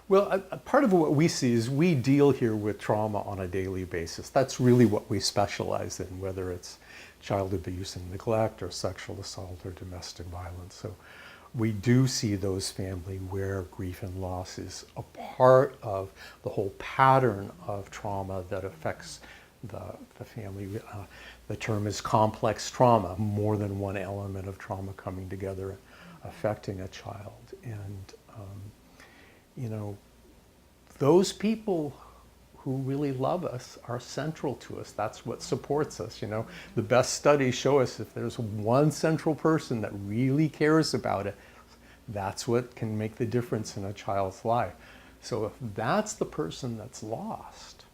Well, a part of what we see is we deal here with trauma on a daily basis. That's really what we specialize in, whether it's child abuse and neglect or sexual assault or domestic violence. So we do see those families where grief and loss is a part of the whole pattern of trauma that affects the family. The term is complex trauma, more than one element of trauma coming together affecting a child. And you know, those people who really love us are central to us. That's what supports us. You know, the best studies show us if there's one central person that really cares about it, that's what can make the difference in a child's life. So if that's the person that's lost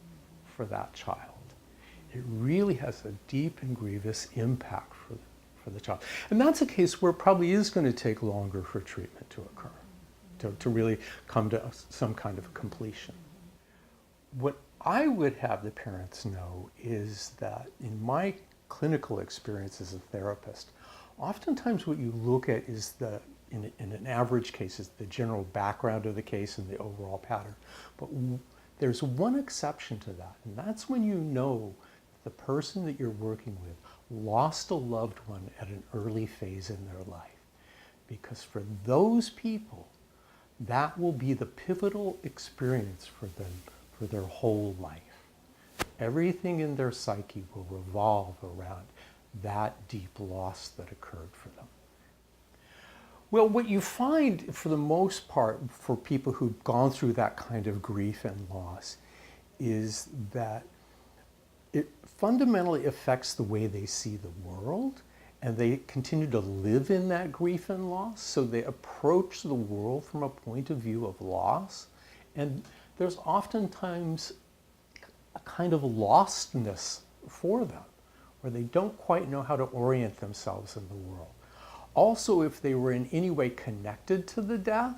for that child, it really has a deep and grievous impact for the child. And that's a case where it probably is going to take longer for treatment to occur, to really come to some kind of completion. What I would have the parents know is that in my clinical experience as a therapist, oftentimes what you look at is in an average case, is the general background of the case and the overall pattern. But there's one exception to that, and that's when you know the person that you're working with lost a loved one at an early phase in their life. Because for those people, that will be the pivotal experience for them for their whole life. Everything in their psyche will revolve around that deep loss that occurred for them. Well, what you find for the most part for people who've gone through that kind of grief and loss is that it fundamentally affects the way they see the world, and they continue to live in that grief and loss. So they approach the world from a point of view of loss. And there's oftentimes a kind of lostness for them, where they don't quite know how to orient themselves in the world. Also, if they were in any way connected to the death,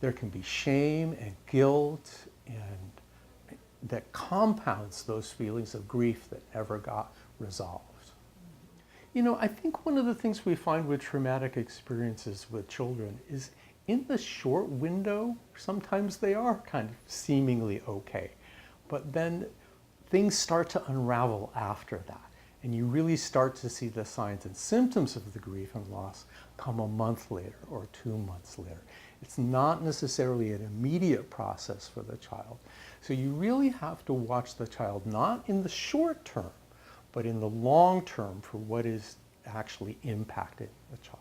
there can be shame and guilt, and that compounds those feelings of grief that never got resolved. You know, I think one of the things we find with traumatic experiences with children is in the short window, sometimes they are kind of seemingly okay. But then things start to unravel after that. And you really start to see the signs and symptoms of the grief and loss come a month later or 2 months later. It's not necessarily an immediate process for the child. So you really have to watch the child, not in the short term, but in the long term for what is actually impacting the child.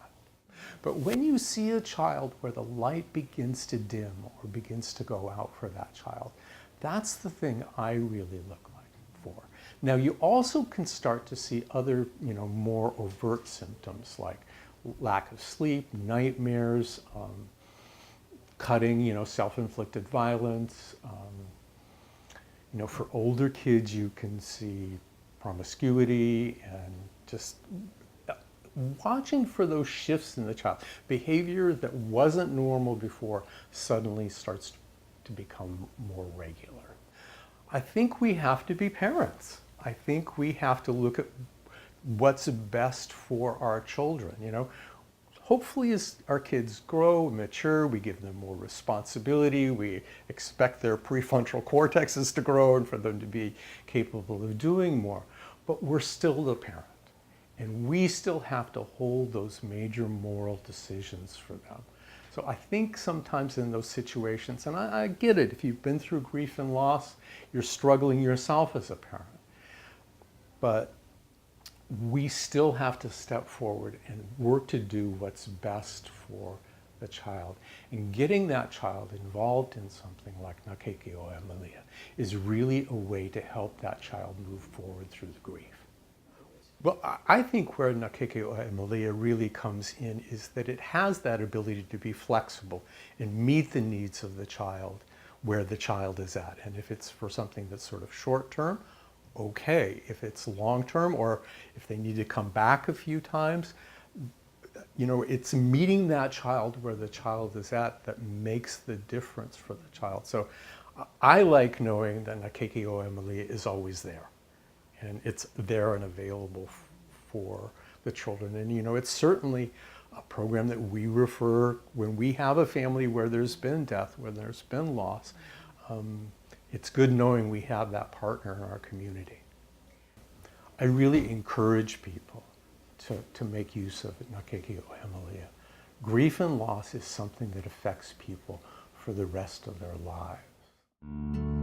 But when you see a child where the light begins to dim or begins to go out for that child, that's the thing I really look for. Now, you also can start to see other, more overt symptoms like lack of sleep, nightmares, cutting, self-inflicted violence. For older kids, you can see promiscuity and just watching for those shifts in the child. Behavior that wasn't normal before suddenly starts to become more regular. I think we have to be parents. I think we have to look at what's best for our children. Hopefully as our kids grow and mature, we give them more responsibility. We expect their prefrontal cortexes to grow and for them to be capable of doing more. But we're still the parent. And we still have to hold those major moral decisions for them. So I think sometimes in those situations, and I get it, if you've been through grief and loss, you're struggling yourself as a parent. But we still have to step forward and work to do what's best for the child. And getting that child involved in something like Nakeke o Emilia is really a way to help that child move forward through the grief. Well, I think where Nakeke o Emilia really comes in is that it has that ability to be flexible and meet the needs of the child where the child is at. And if it's for something that's sort of short term, okay. If it's long term, or if they need to come back a few times, it's meeting that child where the child is at that makes the difference for the child. So I like knowing that Nakeke o Emilia is always there. And it's there and available for the children. And it's certainly a program that we refer when we have a family where there's been death, where there's been loss. It's good knowing we have that partner in our community. I really encourage people to make use of Nakeki o Hemalia. Grief and loss is something that affects people for the rest of their lives.